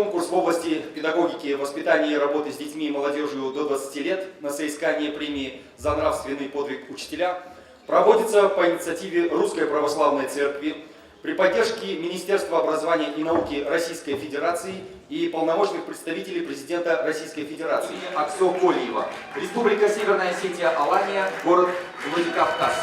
конкурс в области педагогики, воспитания и работы с детьми и молодежью до 20 лет на соискание премии за нравственный подвиг учителя проводится по инициативе Русской Православной Церкви при поддержке Министерства образования и науки Российской Федерации и полномочных представителей президента Российской Федерации. Аксо Колиева. Республика Северная Осетия, Алания, город Владикавказ.